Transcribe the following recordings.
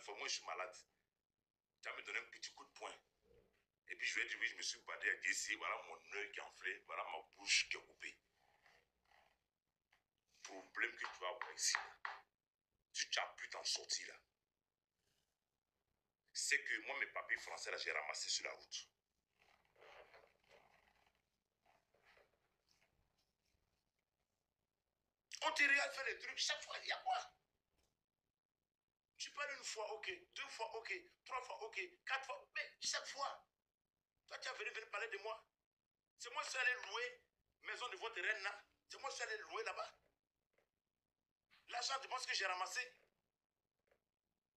fois, moi je suis malade. Tu vas me donner un petit coup de poing. Et puis je vais dire, oui, je me suis battu avec ici, voilà mon œil qui est enflé, voilà ma bouche qui est coupée. Problème que tu vas avoir ici, tu n'as pu t'en sortir là. C'est que moi, mes papiers français, là, j'ai ramassé sur la route. On te regarde faire des trucs, chaque fois, il y a quoi? Tu parles une fois, ok. 2 fois, ok. 3 fois, ok. 4 fois, mais chaque fois. Toi, tu as venu parler de moi. C'est moi qui suis allé louer maison de votre reine là. C'est moi qui suis allé louer là-bas. L'argent, tu penses que j'ai ramassé?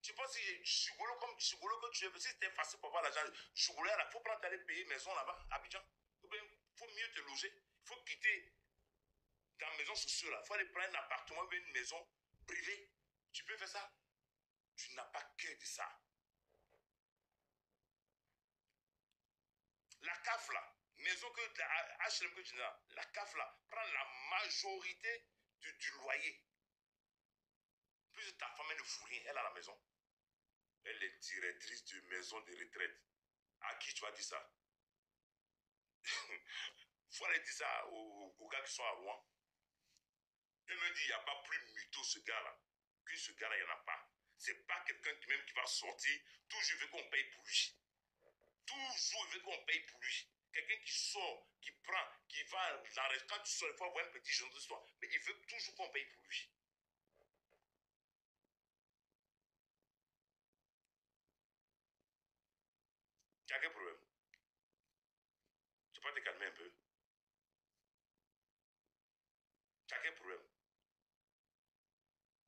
Tu penses que Chougolo comme Chougolo que tu es, si c'était facile pour avoir l'argent, Chougolo, il faut prendre aller payer maison là-bas, à Abidjan. Ou bien, il faut mieux te loger. Il faut quitter ta maison sociale là. Il faut aller prendre un appartement ou une maison privée. Tu peux faire ça? Tu n'as pas cœur de ça. La CAF là, maison que HLM que tu as, la CAF là, prend la majorité du loyer. Plus ta femme elle ne fout rien, elle a la maison. Elle est directrice de maison de retraite. À qui tu vas dire ça? Faut aller dire ça aux gars qui sont à Rouen. Il me dit, il n'y a pas plus mytho ce gars-là. Que ce gars-là, il n'y en a pas. C'est pas quelqu'un qui va sortir. Toujours il veut qu'on paye pour lui. Toujours il veut qu'on paye pour lui. Quelqu'un qui sort, qui prend, qui va dans le quand tu sors, il faut avoir un petit genre d'histoire. Mais il veut toujours qu'on paye pour lui. Tu as quel problème? Tu peux te calmer un peu. Tu as quel problème?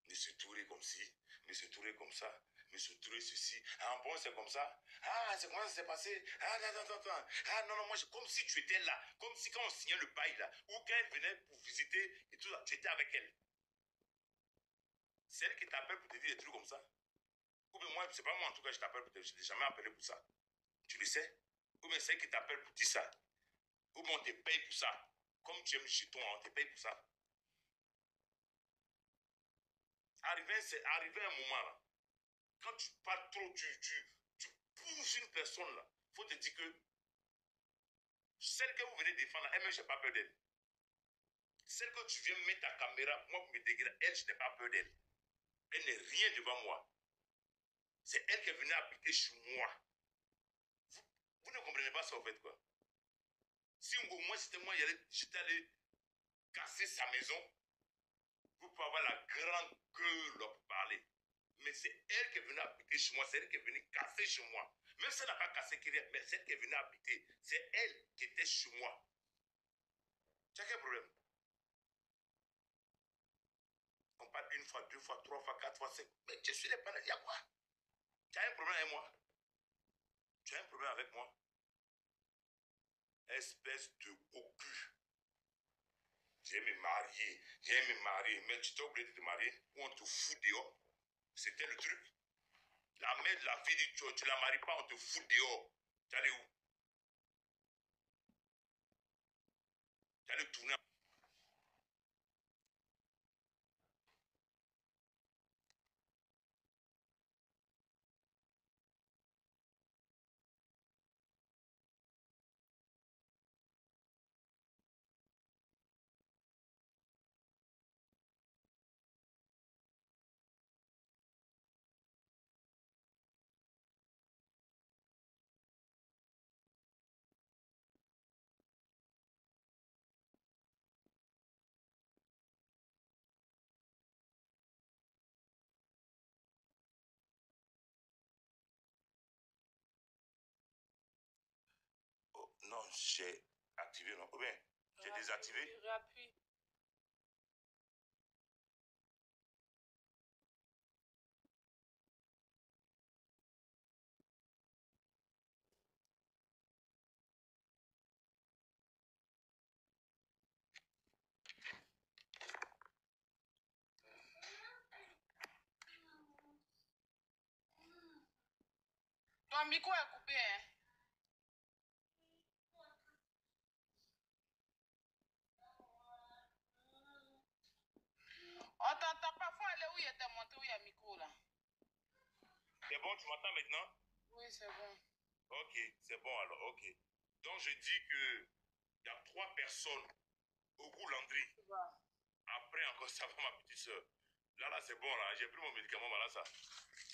Monsieur Touré comme ci, Monsieur Touré comme ça, Monsieur Touré ceci. Ah bon, c'est comme ça? Ah, c'est comment ça s'est passé? Ah, non. Ah, non, moi, comme si tu étais là. Comme si quand on signait le bail là, ou quand elle venait pour visiter et tout ça, tu étais avec elle. C'est elle qui t'appelle pour te dire des trucs comme ça. Ou bien moi, c'est pas moi en tout cas, je t'appelle pour te dire, je t'ai jamais appelé pour ça. Tu le sais? Ou bien c'est elle qui t'appelle pour dire ça. Ou bien on te paye pour ça. Comme tu aimes chez toi, on te paye pour ça. C'est arrivé un moment là. Quand tu parles trop, tu pousses une personne là. Il faut te dire que celle que vous venez défendre, elle-même, je n'ai pas peur d'elle. Celle que tu viens mettre ta caméra, moi, pour me dégager, elle, je n'ai pas peur d'elle. Elle n'est rien devant moi. C'est elle qui est venue habiter chez moi. Vous ne comprenez pas ça, en fait, quoi. Si au moins c'était moi, j'étais allé casser sa maison, vous pouvez avoir la grande gueule pour parler. Mais c'est elle qui est venue habiter chez moi, c'est elle qui est venue casser chez moi. Même si elle n'a pas cassé, mais c'est elle qui est venue habiter. C'est elle qui était chez moi. Tu as quel problème? On parle 1 fois, 2 fois, 3 fois, 4 fois, 5. Mais je suis les panneaux, il y a quoi? Tu as un problème avec moi? Tu as un problème avec moi? Espèce de cocu. J'ai me marier, mais tu t'es obligé de te marier ou on te fout dehors. C'était le truc. La mère de la fille dit, tu la maries pas, on te fout dehors. Tu allais où? Tu allais tourner. Oh, non, j'ai activé, non. Ou bien, j'ai désactivé. Rappuie. Ton micro est coupé, hein? On t'entend pas, faut aller où il était monté, où il y a le micro là. Il C'est bon, tu m'entends maintenant? Oui, c'est bon. Ok, c'est bon alors, ok. Donc je dis que il y a 3 personnes au goût Landry. Après encore ça va ma petite soeur. Là, c'est bon là, j'ai pris mon médicament, voilà ça.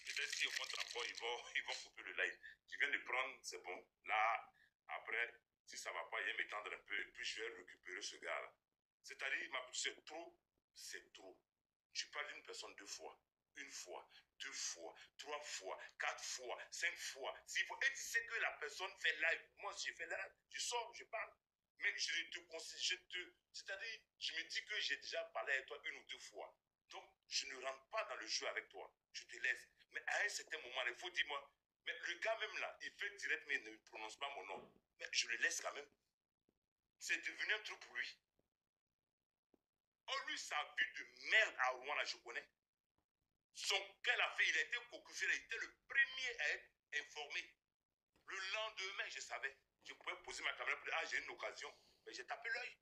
Peut-être si on montre encore, ils vont couper le live. Je viens de prendre, c'est bon. Là, après, si ça va pas, il va m'étendre un peu et puis je vais récupérer ce gars-là. C'est-à-dire, ma petite soeur, trop, c'est trop. Tu parles d'une personne 2 fois, 1 fois, 2 fois, 3 fois, 4 fois, 5 fois, 6 fois. Et tu sais que la personne fait live. Moi, si je fais live, je sors, je parle. Mais je te considère, c'est-à-dire, je me dis que j'ai déjà parlé avec toi 1 ou 2 fois. Donc, je ne rentre pas dans le jeu avec toi. Je te laisse. Mais à un certain moment, il faut dire moi, mais le gars même là, il fait direct, mais il ne prononce pas mon nom. Mais je le laisse quand même. C'est devenu un truc pour lui. Oh, lui, sa vie de merde à Rouen, là, je connais. Son qu'elle a fait, il a été cocufié, il était le premier à être informé. Le lendemain, je savais. Je pouvais poser ma caméra pour dire, ah, j'ai une occasion. Mais j'ai tapé l'œil.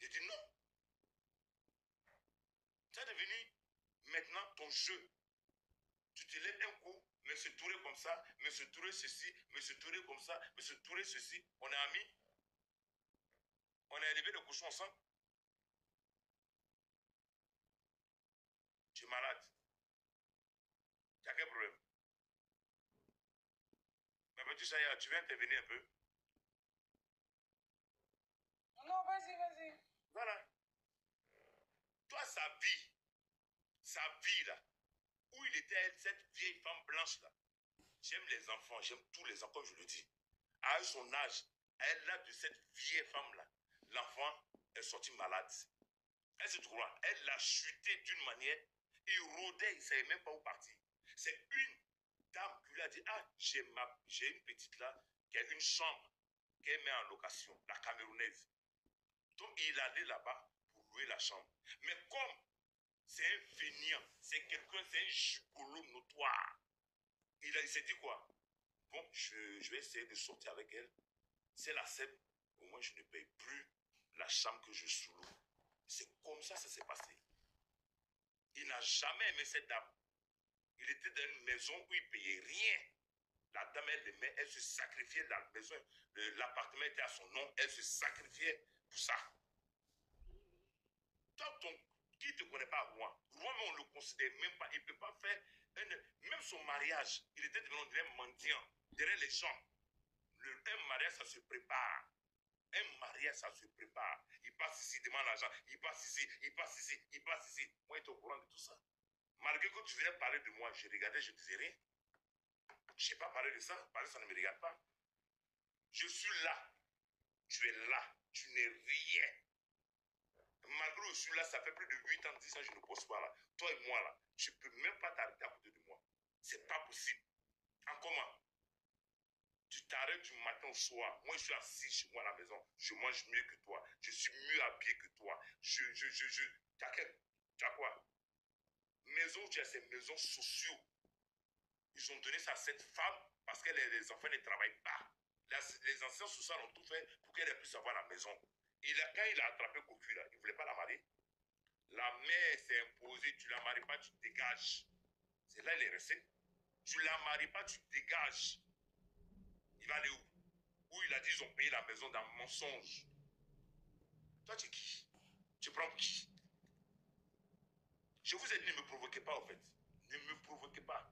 J'ai dit non. Ça est devenu maintenant ton jeu. Tu te lèves un coup, M. Touré comme ça, M. Touré ceci, M. Touré comme ça, M. Touré ceci. On est amis. On a élevé le cochon ensemble. Tu es malade. Tu as quel problème? Mais petit Chaya, tu viens intervenir un peu. Non, vas-y, vas-y. Voilà. Toi, sa vie là, où il était cette vieille femme blanche là. J'aime les enfants, j'aime tous les enfants, comme je le dis. À son âge, elle a de cette vieille femme là. L'enfant est sorti malade. Elle se trouve, elle l'a chuté d'une manière, il rôdait, il ne savait même pas où partir. C'est une dame qui lui a dit, ah, j'ai une petite là, qui a une chambre, qu'elle met en location, la Camerounaise. Donc il allait là-bas pour louer la chambre. Mais comme c'est un feignant, c'est quelqu'un, c'est un gigolo notoire, il s'est dit quoi? Bon, je vais essayer de sortir avec elle. Si elle accepte, au moins je ne paye plus la chambre que je sous-loue. C'est comme ça ça s'est passé. Il n'a jamais aimé cette dame. Il était dans une maison où il ne payait rien. La dame, elle aimait, elle se sacrifiait. La maison, l'appartement était à son nom, elle se sacrifiait pour ça. Toi, qui ne te connaît pas, Rouen, Rouen, on ne le considère même pas. Il ne peut pas faire, même son mariage, il était devenu un mendiant derrière les gens. Un mariage, ça se prépare. Un mariage, ça se prépare. Il passe ici, demande l'argent. Il passe ici, il passe ici, il passe ici. Moi, il est au courant de tout ça. Malgré que tu venais parler de moi, je regardais, je ne disais rien. Je n'ai pas parlé de ça, parce que ça ne me regarde pas. Je suis là. Tu es là. Tu n'es rien. Malgré que je suis là, ça fait plus de 8 ans, 10 ans, je ne bosse pas là. Toi et moi là, tu ne peux même pas t'arrêter à côté de moi. C'est pas possible. En comment? Tu t'arrêtes du matin au soir. Moi, je suis assis chez moi à la maison. Je mange mieux que toi. Je suis mieux habillé que toi. Tu as quoi? Maison, tu as ces maisons sociaux. Ils ont donné ça à cette femme parce que les enfants ne travaillent pas. Les anciens sociaux ont tout fait pour qu'elle puisse avoir la maison. Quand il a attrapé Cocu, là, il ne voulait pas la marier. La mère s'est imposée. Tu ne la maries pas, tu dégages. C'est là il est resté. Tu ne la maries pas, tu dégages. Il va aller où? Où il a dit ils ont payé la maison d'un mensonge. Toi, tu es qui? Tu prends qui? Je vous ai dit, ne me provoquez pas, en fait. Ne me provoquez pas.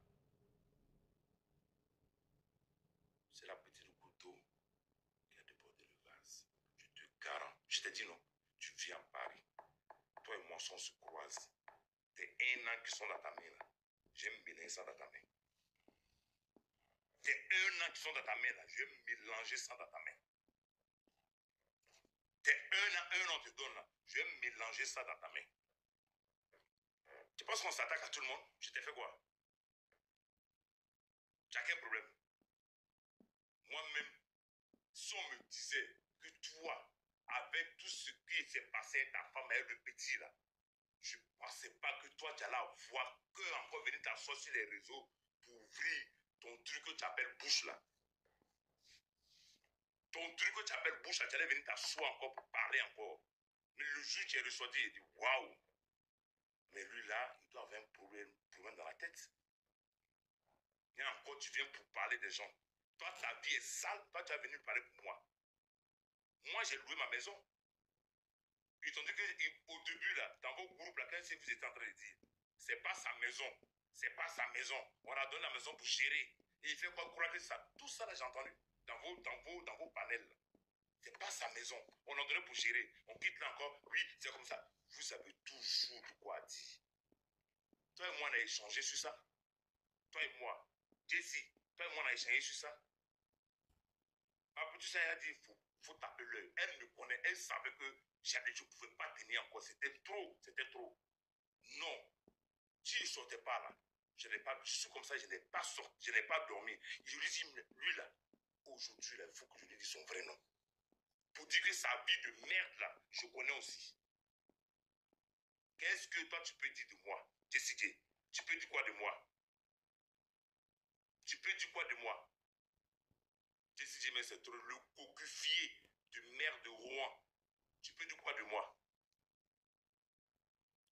C'est la petite couteau qui a débordé le vase. Je te garantis. Je t'ai dit non. Tu viens à Paris. Toi et moi, on se croise. T'es 1 an qui sont dans ta main, là. J'aime mélanger ça dans ta main. T'es 1 an qui sont dans ta main, là. Je vais mélanger ça dans ta main. T'es 1 an te donne, là. Je vais mélanger ça dans ta main. Tu penses qu'on s'attaque à tout le monde? Je t'ai fait quoi? Tu as quel problème? Moi-même, si on me disait que toi, avec tout ce qui s'est passé avec ta femme, avec le petit là, je ne pensais pas que toi, tu allais avoir que encore venir t'asseoir sur les réseaux pour ouvrir ton truc que tu appelles bouche là. Ton truc que tu appelles bouche là, tu allais venir t'asseoir encore pour parler encore. Mais le jour où tu es ressorti, il dit waouh. Mais lui là, il doit avoir un problème dans la tête. Et encore, tu viens pour parler des gens. Toi, ta vie est sale. Toi, tu es venu parler pour moi. Moi, j'ai loué ma maison. Ils ont dit qu'au début, là, dans vos groupes, là, quand vous étiez en train de dire, c'est pas sa maison. C'est pas sa maison. On a donné la maison pour gérer. Et il fait quoi croire que ça? Tout ça, là, j'ai entendu. Dans vos panels. C'est pas sa maison. On a donné pour gérer. On quitte là encore. Oui, c'est comme ça. Vous savez toujours de quoi dire. Toi et moi, on a échangé sur ça. Toi et moi. Jessie, toi et moi, on a échangé sur ça. Ma petite sœur a dit, il faut taper l'œil. Elle me connaît. Elle savait que je ne pouvais pas tenir encore. C'était trop. C'était trop. Non. Si je ne sortais pas là, je suis comme ça, je n'ai pas sorti, je n'ai pas dormi. Je lui dis, lui là, aujourd'hui, il faut que je lui dise son vrai nom. Pour dire que sa vie de merde là, je connais aussi. Qu'est-ce que toi tu peux dire de moi, Jessie? Tu peux dire quoi de moi? Tu peux dire quoi de moi? Jessie, mais c'est trop le cocufié de merde de Rouen. Tu peux dire quoi de moi?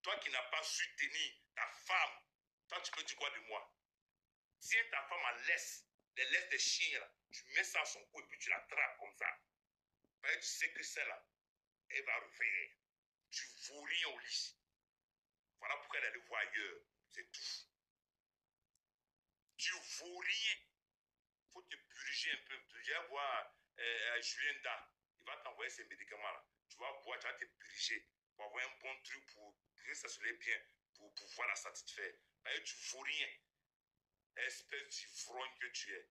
Toi qui n'as pas su tenir ta femme, toi tu peux dire quoi de moi? Tiens ta femme en laisse, les laisses des chiens là, tu mets ça à son cou et puis tu la trappes comme ça. Et tu sais que celle-là, elle va revenir. Tu vaux rien au lit. Voilà pourquoi elle allait voir ailleurs. C'est tout. Tu vaux rien. Il faut te purger un peu. Tu viens voir Julien Da. Il va t'envoyer ces médicaments-là. Tu vas boire, tu vas te purger. Pour avoir un bon truc pour que ça se lève bien. Pour pouvoir la satisfaire. Et tu vaux rien. Espèce d'ivrogne que tu es.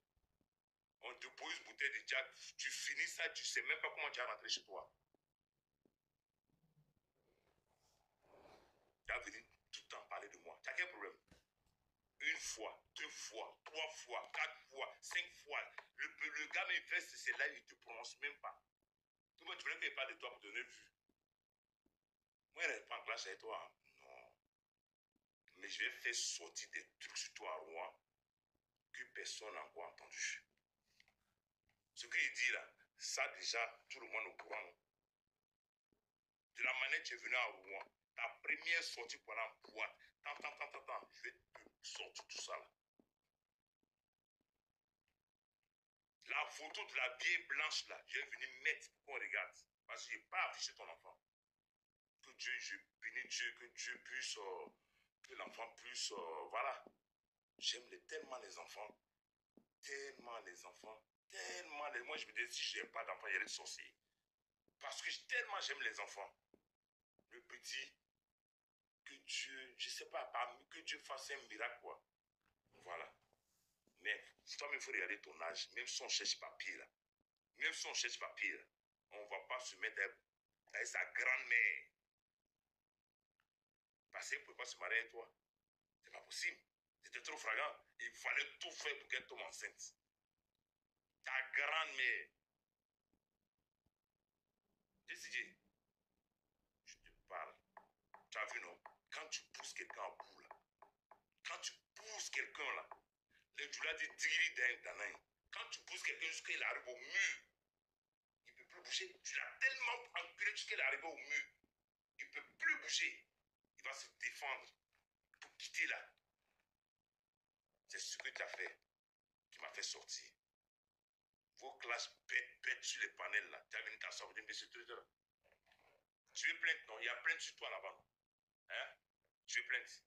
On te pose une bouteille de Jack. Tu finis ça, tu ne sais même pas comment tu vas rentrer chez toi. Tu vas venir tout le temps parler de moi. Tu as quel problème? Une fois, deux fois, trois fois, quatre fois, cinq fois. Le gars me fait c'est là, il ne te prononce même pas. Tout le monde, tu voulais qu'il parle de toi pour te donner vue. Moi, je ne pas en classe avec toi. Hein? Non. Mais je vais faire sortir des trucs sur toi à Rouen que personne n'a encore entendu. Ce qu'il dit là, ça déjà, tout le monde au courant. De la manière que tu es venu à Rouen, ta première sortie pour aller en boîte, je vais te sortir tout ça là. La photo de la vieille blanche là, je vais venir mettre pour qu'on regarde. Parce que je n'ai pas affiché ton enfant. Que Dieu, je bénis Dieu, que Dieu puisse, que l'enfant puisse, voilà. J'aime tellement les enfants. Tellement les enfants. Tellement les... Moi, je me dis, si je n'aime pas d'enfants, il y a des sorciers. Parce que tellement j'aime les enfants. Le petit, que Dieu, je ne sais pas, que Dieu fasse un miracle, quoi. Voilà. Mais, toi-même, il faut regarder ton âge. Même si on cherche papier, là. Même si on cherche papier, là, on ne va pas se mettre avec sa grand-mère. Parce qu'elle ne peut pas se marier avec toi. C'est pas possible. C'était trop flagrant. Il fallait tout faire pour qu'elle tombe enceinte. Ta grand-mère. Décidé. Je te parle. Tu as vu, non? Quand tu pousses quelqu'un à bout, là. Quand tu pousses quelqu'un, là. Les Djoula dit diri d'un. Quand tu pousses quelqu'un jusqu'à il arrive au mur, il ne peut plus bouger. Tu l'as tellement enculé jusqu'à il arrive au mur. Il ne peut plus bouger. Il va se défendre pour quitter là. C'est ce que tu as fait qui m'a fait sortir. Vos classes bêtes sur les panels là. Tu as venu t'asseoir, vous dites, monsieur Trésor. Tu veux plainte, non? Il y a plainte sur toi là-bas. Hein? Tu veux plainte?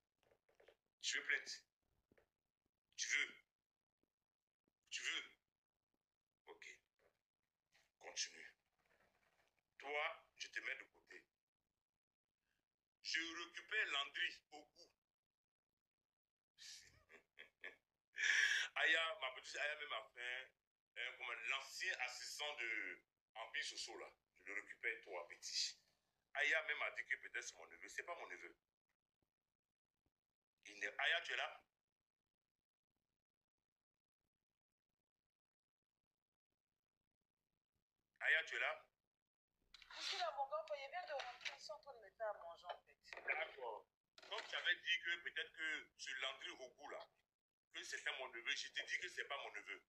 Tu veux plainte? Tu veux? Tu veux? Ok. Continue. Toi, je te mets de côté. Je récupère Landry au cou. Aya, ma petite Aya même a fait l'ancien assistant de Ambi Soso là. Je le récupère toi, petit. Aya même a dit que peut-être c'est mon neveu. C'est pas mon neveu. Aya, tu es là? Aya, tu es là? Je suis là, mon gars, il vient de rentrer, ils sont en train de me faire à manger en fait. D'accord. Comme tu avais dit que peut-être que sur Landry Ogou là, que c'était mon neveu, je te dis que c'est pas mon neveu.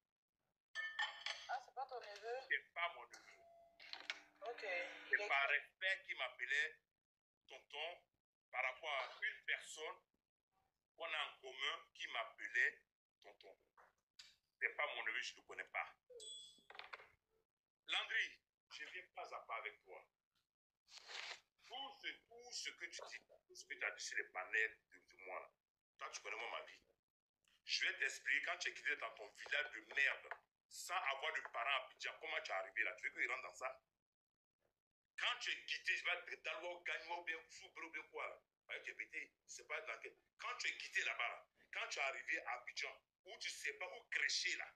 Ah, c'est pas ton neveu? C'est pas mon neveu. Ok. C'est par respect qu'il m'appelait tonton par rapport à une personne qu'on a en commun qui m'appelait tonton. C'est pas mon neveu, je ne le connais pas. Landry, je viens pas à pas avec toi. Tout ce que tu dis, tout ce que tu as dit sur les panels de moi, là, toi, tu connais moi ma vie. Je vais t'expliquer quand tu es quitté dans ton village de merde, sans avoir de parents à Abidjan, comment tu es arrivé là. Tu veux qu'il rentre dans ça? Quand tu es quitté, je vais te dire, gagner ou bien souper ou bien quoi là. Tu es pété, c'est pas dans quel. Quand tu es quitté là-bas, là, quand tu es arrivé à Abidjan, où tu sais pas où crécher là,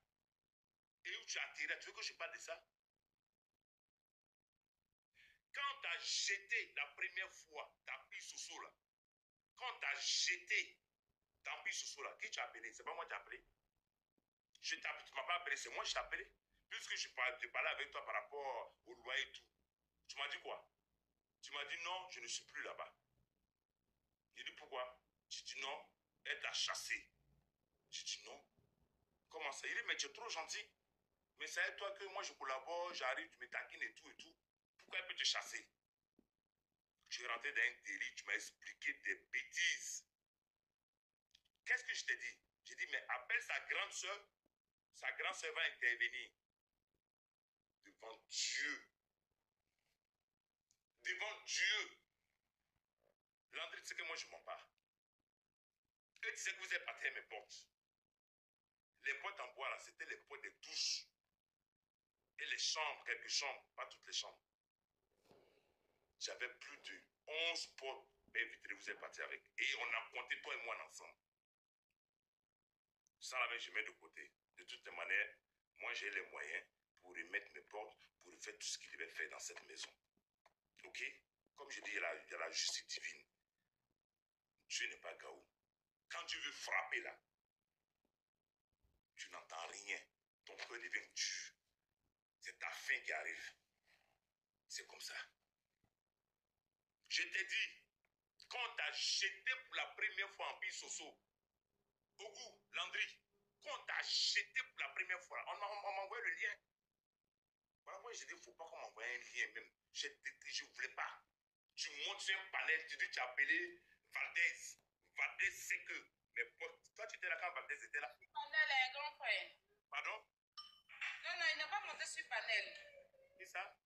et où tu as atterri, tu veux que je parle de ça? Quand tu as jeté la première fois ta pile sous là, quand tu as jeté ta pile sous là, qui t'a appelé? C'est pas moi qui t'ai appelé. Tu ne m'as pas appelé, c'est moi qui t'ai appelé. Puisque je parlais avec toi par rapport au loyer et tout. Tu m'as dit quoi? Tu m'as dit non, je ne suis plus là-bas. J'ai dit pourquoi? Tu dis non, elle t'a chassé. J'ai dit non. Comment ça? Il dit mais tu es trop gentil. Mais c'est toi que moi je collabore, j'arrive, tu me taquines et tout et tout. Pourquoi elle peut te chasser? Tu es rentré dans un délit, tu m'as expliqué des bêtises. Qu'est-ce que je t'ai dit? J'ai dit mais appelle sa grande soeur va intervenir. Devant Dieu. Devant Dieu. Landry, tu sais que moi je ne mens pas. Eux disaient que vous êtes parti à mes portes. Les portes en bois là, c'était les portes des douches. Et les chambres, quelques chambres, pas toutes les chambres. J'avais plus de 11 portes vitrées, vous êtes parti avec. Et on a compté toi et moi ensemble. Ça là, je mets de côté. De toutes les manières, moi j'ai les moyens pour remettre mes portes, pour faire tout ce qu'il devait faire dans cette maison. Ok? Comme je dis, il y a la justice divine. Dieu n'est pas Gaou. Quand tu veux frapper là, tu n'entends rien. Ton cœur devient dur. C'est ta fin qui arrive. C'est comme ça. Je t'ai dit, quand on t'a jeté pour la première fois en pile Soso, Ogou, Landry, quand on t'a jeté pour la première fois, on m'a envoyé le lien. Voilà pourquoi j'ai dit, il ne faut pas qu'on m'envoie un lien même. Je ne voulais pas. Tu montes sur un panel, tu dis, tu as appelé Valdez. Valdez, c'est que mes potes. Toi, tu étais là quand Valdez était là. Panel est grand frère. Pardon? Non, non, il n'est pas monté sur panel. C'est ça?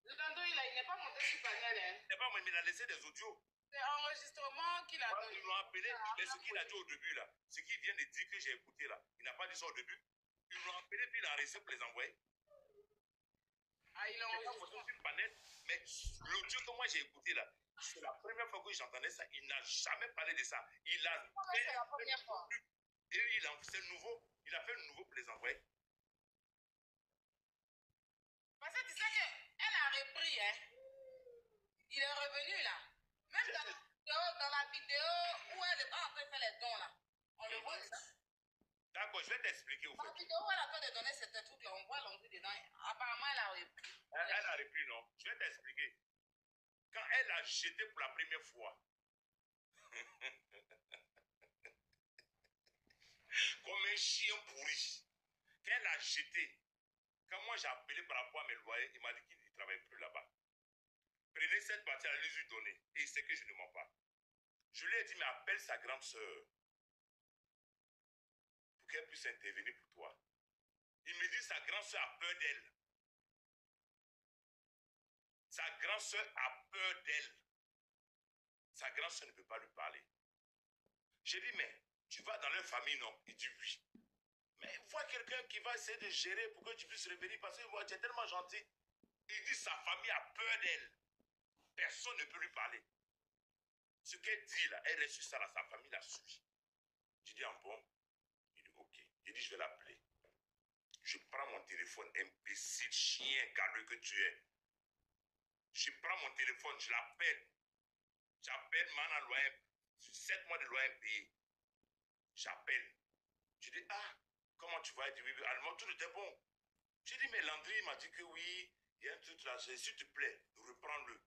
Le tantôt, il n'est pas monté sur panel. Hein. C'est pas moi, mais il a laissé des audios. C'est enregistrement qu'il a donné. Ils l'ont appelé, mais ce qu'il a dit au début là, ce qu'il vient de dire que j'ai écouté là, il n'a pas dit ça au début. Ils l'ont appelé, puis il a arrêté pour les envoyer. Ah, il a enregistré. Sur panel, mais l'audio que moi j'ai écouté là, c'est la première fois que j'entendais ça. Il n'a jamais parlé de ça. Il a fait. C'est la première fois. Et c'est nouveau. Il a fait le nouveau pour les envoyer. Parce que tu sais qu'elle a repris, hein. Il est revenu là. Même dans la vidéo où elle est en train de faire les dons là. On le voit ça. D'accord, je vais t'expliquer au Dans la fait. vidéo où elle a fait de donner cette truc là, on voit l'onglet dedans. Apparemment, elle a repris. Elle a repris, non? Je vais t'expliquer. Quand elle a jeté pour la première fois, comme un chien pourri, quand elle a jeté, quand moi j'ai appelé par rapport à mes loyers, il m'a dit qu'il ne travaille plus là-bas. Prenez cette partie, allez lui donner. Et il sait que je ne mens pas. Je lui ai dit, mais appelle sa grande soeur pour qu'elle puisse intervenir pour toi. Il me dit, sa grande soeur a peur d'elle. Sa grande soeur a peur d'elle. Sa grande soeur ne peut pas lui parler. J'ai dit, mais tu vas dans leur famille, non? Il dit oui. Mais vois quelqu'un qui va essayer de gérer pour que tu puisses revenir parce que tu es tellement gentil. Il dit, sa famille a peur d'elle. Personne ne peut lui parler. Ce qu'elle dit là, elle reste sur ça là, sa famille la suit. J'ai dit, en bon? Il dit, ok. J'ai dit, je vais l'appeler. Je prends mon téléphone, imbécile, chien, galeux que tu es. Je prends mon téléphone, je l'appelle. J'appelle Mana loyer, 7 mois de loyer payé. J'appelle. Je dis, ah, comment tu vas? Il dit, oui, oui, allemand, tout était bon. J'ai dit, mais Landry m'a dit que oui, il y a un truc là, s'il te plaît, reprends-le.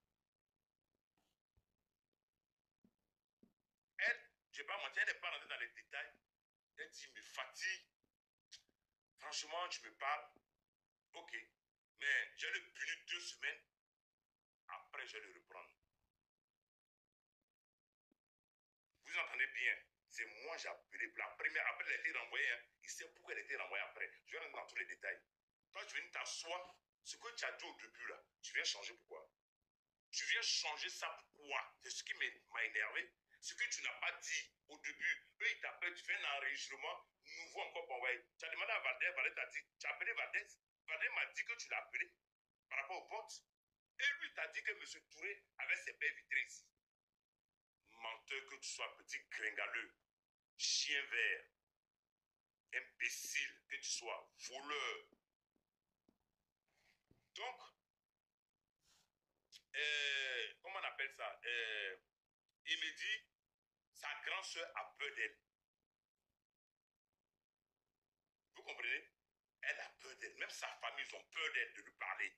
Elle, je n'ai pas menti, elle n'est pas rentrée dans les détails. Elle dit, il me fatigue. Franchement, tu me parles. Ok. Mais j'ai le puni 2 semaines. Après, je vais le reprendre. Vous entendez bien. C'est moi j'ai appelé. La première, après elle a été renvoyée. Hein. Il sait pourquoi elle a été renvoyée après. Je vais rentrer dans tous les détails. Toi, tu viens t'asseoir. Ce que tu as dit au début, là, tu viens changer pourquoi? Tu viens changer ça pourquoi? C'est ce qui m'a énervé. Ce que tu n'as pas dit au début. Eux, ils t'appellent, tu fais un enregistrement nouveau encore pour envoyer. Tu as demandé à Valdez, Valdez t'a dit, tu as appelé Valdez. Valdez m'a dit que tu l'as appelé par rapport au pote. Et lui, t'a dit que M. Touré avait ses belles vitrices. Menteur que tu sois, petit gringaleux, chien vert, imbécile que tu sois, voleur. Donc, comment on appelle ça? Il me dit, sa grande soeur a peur d'elle. Vous comprenez? Elle a peur d'elle. Même sa famille, ils ont peur d'elle, de lui parler.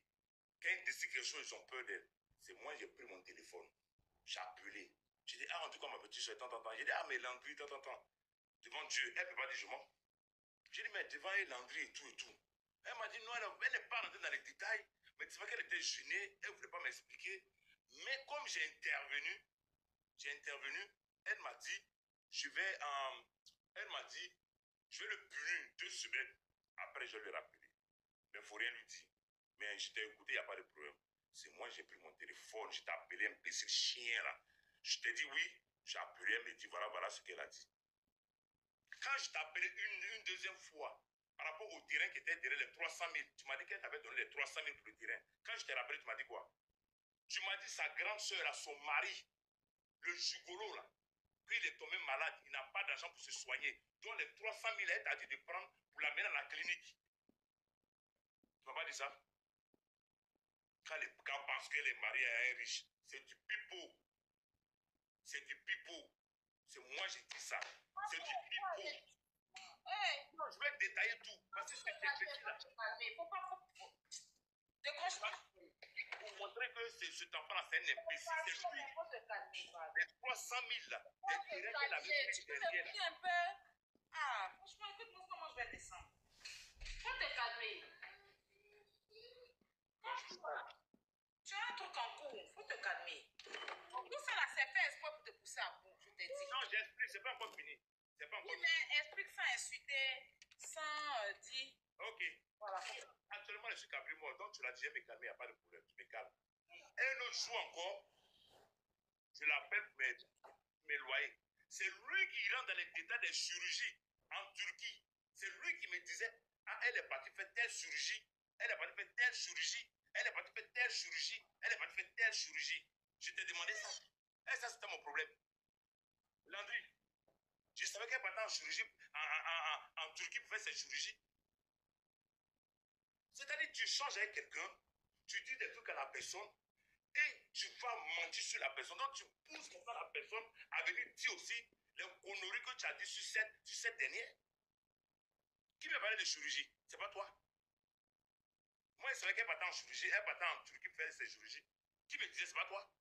Quand il décide quelque chose, ils ont peur d'elle. C'est moi, j'ai pris mon téléphone. J'ai appelé. J'ai dit, ah, en tout cas, ma petite soeur, tant. J'ai dit, ah, mais Landry, tant. Devant Dieu, elle ne peut pas dire je mens. J'ai dit, mais devant elle, Landry et tout. Elle m'a dit, non, elle n'est pas rentrée dans les détails. Mais tu vois qu'elle était gênée, elle ne voulait pas m'expliquer. Mais comme j'ai intervenu, elle m'a dit, elle m'a dit, je vais le punir 2 semaines. Après, je lui ai rappelé. Mais il ne faut rien lui dire. Mais je t'ai écouté, il n'y a pas de problème. C'est moi, j'ai pris mon téléphone, je t'ai appelé un petit chien là. Je t'ai dit oui, j'ai appelé, elle me dit voilà ce qu'elle a dit. Quand je t'ai appelé une deuxième fois, par rapport au terrain qui était derrière les 300 000, tu m'as dit qu'elle t'avait donné les 300 000 pour le terrain. Quand je t'ai rappelé, tu m'as dit quoi? Tu m'as dit sa grande soeur à son mari, le gigolo là, qu'il est tombé malade, il n'a pas d'argent pour se soigner. Donc les 300 000, elle t'a dit de prendre pour l'amener à la clinique. Tu m'as pas dit ça? Quand parce qu'elle est mariée à un riche, c'est du pipeau. C'est du pipeau. C'est moi j'ai dit ça. C'est du pipeau. Hey. Non, je vais détailler tout. Parce que ce que j'ai dit là. Il faut pas. Décroche pas. Pour montrer que cet enfant-là, c'est un imbécile. C'est lui. Il faut te calmer. Les 300 000 là. Tu peux te plier un peu. Ah, franchement, écoute-moi comment je vais descendre. Faut te calmer. Tu as un truc en cours, faut te calmer. Tout ça là, c'est fait espoir pour te pousser à bout, je t'ai dit. Non, j'explique, c'est pas encore fini. C'est pas encore Oui, fini. mais explique sans insulter, sans dire. Ok. Voilà. Actuellement, je suis cabri mort. Donc, tu l'as dit, je vais me calmer, il n'y a pas de problème. Tu me calmes. Un autre jour encore, je l'appelle pour mes loyers. C'est lui qui rentre dans les détails des chirurgies en Turquie. C'est lui qui me disait, ah, elle est partie faire telle chirurgie, elle est partie faire telle chirurgie, elle est partie faire telle chirurgie, elle est partie faire telle chirurgie. Je t'ai demandé ça. Et ça, c'était mon problème. Landry, je savais qu'elle partait en chirurgie, en Turquie pour faire cette chirurgie. C'est-à-dire, tu changes avec quelqu'un, tu dis des trucs à la personne, et tu vas mentir sur la personne. Donc, tu pousses comme ça la personne à venir dire aussi les conneries que tu as dit sur cette dernière. Qui me parlait de chirurgie? C'est pas toi. Moi, je savais qu'elle partait en chirurgie, elle partait en Turquie pour faire ses chirurgies. Qui me disait, c'est pas toi?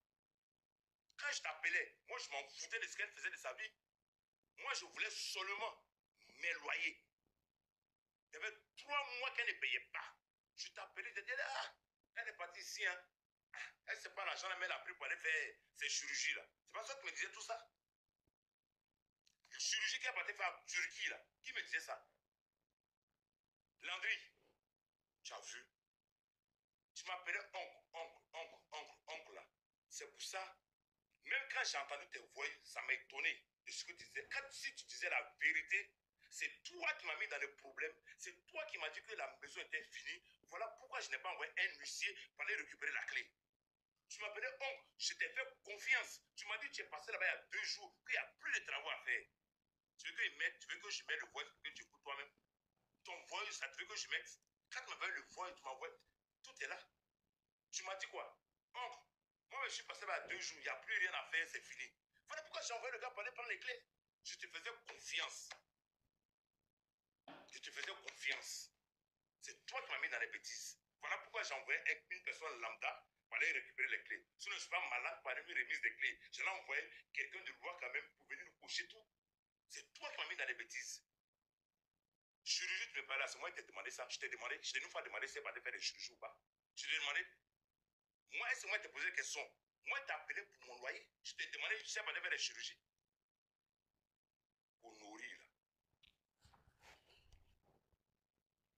Quand je t'appelais, moi, je m'en foutais de ce qu'elle faisait de sa vie. Moi, je voulais seulement mes loyers. Il y avait 3 mois qu'elle ne payait pas. Je t'appelais, je disais, ah, elle est partie ici, hein. Elle ne sait pas l'argent, mais elle a pris pour aller faire ses chirurgies, là. C'est pas ça qui me disait tout ça. La chirurgie qu'elle partait faire en Turquie, là. Qui me disait ça? Landry, tu as vu? Tu m'appelais oncle, là. C'est pour ça. Même quand j'ai entendu tes voix, ça m'a étonné de ce que tu disais. Si tu disais la vérité, c'est toi qui m'as mis dans le problème. C'est toi qui m'as dit que la maison était finie. Voilà pourquoi je n'ai pas envoyé un huissier pour aller récupérer la clé. Tu m'appelais oncle, je t'ai fait confiance. Tu m'as dit que tu es passé là-bas il y a 2 jours, qu'il n'y a plus de travaux à faire. Tu veux que je mette le voice pour que tu écoutes toi-même? Ton voice, ça tu veux que je mette? Quand tu m'envoies le voice, tu m'envoies, tout est là. Tu m'as dit quoi? Oncle, moi je suis passé là-bas il y a 2 jours, il n'y a plus rien à faire, c'est fini. Voilà pourquoi j'ai envoyé le gars pour aller prendre les clés. Je te faisais confiance. Je te faisais confiance. C'est toi qui m'as mis dans les bêtises. Voilà pourquoi j'ai envoyé une personne lambda pour aller récupérer les clés. Si je ne suis pas malade pour aller une remise des clés, je l'ai envoyé quelqu'un de loi quand même pour venir nous coucher tout. C'est toi qui m'as mis dans les bêtises. Chirurgie, tu ne peux pas là, c'est moi qui t'ai demandé ça. Je t'ai une fois demandé si c'est pas de faire des chirurgies ou pas. Je t'ai demandé. Moi, c'est moi qui t'ai posé des questions. Moi, t'ai appelé pour mon loyer. Je t'ai demandé si c'est pas de faire des chirurgies. Pour nourrir là.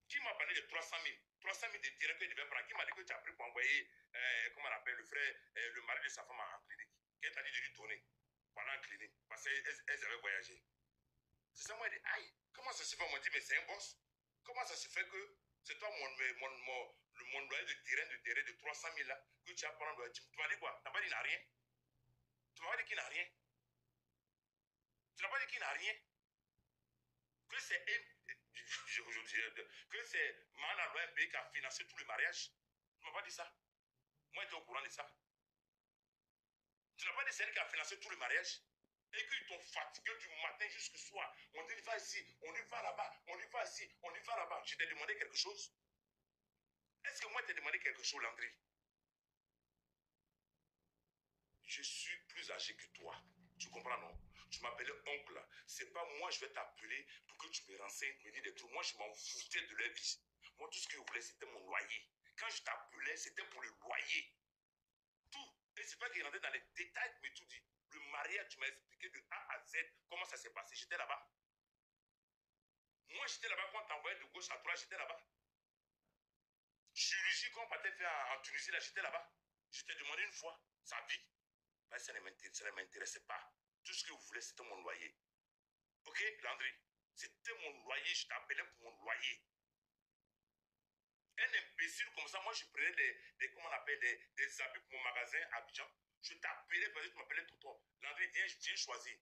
Qui m'a parlé de 300 000? 300 000 de terrain que je devais prendre. Qui m'a dit que tu as pris pour envoyer, comment on appelle, le frère, le mari de sa femme en clinique? Qui t'a dit de lui donner pendant en clinique? Parce qu'elles avaient voyagé. C'est ça, moi, je dis, aïe, comment ça se fait? On m'a dit, mais c'est un boss. Comment ça se fait que c'est toi mon loyer de terrain de 300 000 là, que tu as prendre? Tu m'as dit quoi? Tu n'as pas dit qu'il n'a rien? Tu m'as pas dit qu'il n'a rien? Tu n'as pas dit qu'il n'a rien? Que c'est que c'est Mana un pays qui a financé tout le mariage. Tu m'as pas dit ça? Moi, j'étais au courant de ça. Tu n'as pas dit c'est elle qui a financé tout le mariage? Et qu'ils t'ont fatigué du matin jusqu'au soir. On dit, va ici, on y va là-bas, on y va ici, on y va là-bas. Je t'ai demandé quelque chose? Est-ce que moi, je t'ai demandé quelque chose, Landry? Je suis plus âgé que toi. Tu comprends, non? Tu m'appelais oncle. C'est pas moi, je vais t'appeler pour que tu me renseignes, me dis des trucs. Moi, je m'en foutais de leur vie. Moi, tout ce que je voulais, c'était mon loyer. Quand je t'appelais, c'était pour le loyer. Tout. Et c'est pas qu'il rentrait dans les détails, mais tout dit. Le mariage, tu m'as expliqué de A à Z comment ça s'est passé. J'étais là-bas. Moi, j'étais là-bas quand t'envoyais de gauche à droite, j'étais là-bas. Chirurgie, quand on partait faire en Tunisie, là, j'étais là-bas. Je t'ai demandé une fois sa vie. Ben, ça ne m'intéressait pas. Tout ce que vous voulez, c'était mon loyer. Ok, Landry? C'était mon loyer, je t'appelais pour mon loyer. Un imbécile comme ça, moi je prenais comment on appelle, des habits pour mon magasin à Abidjan. Je t'appelais, parce que tu m'appelais tonton. Landry, viens choisir.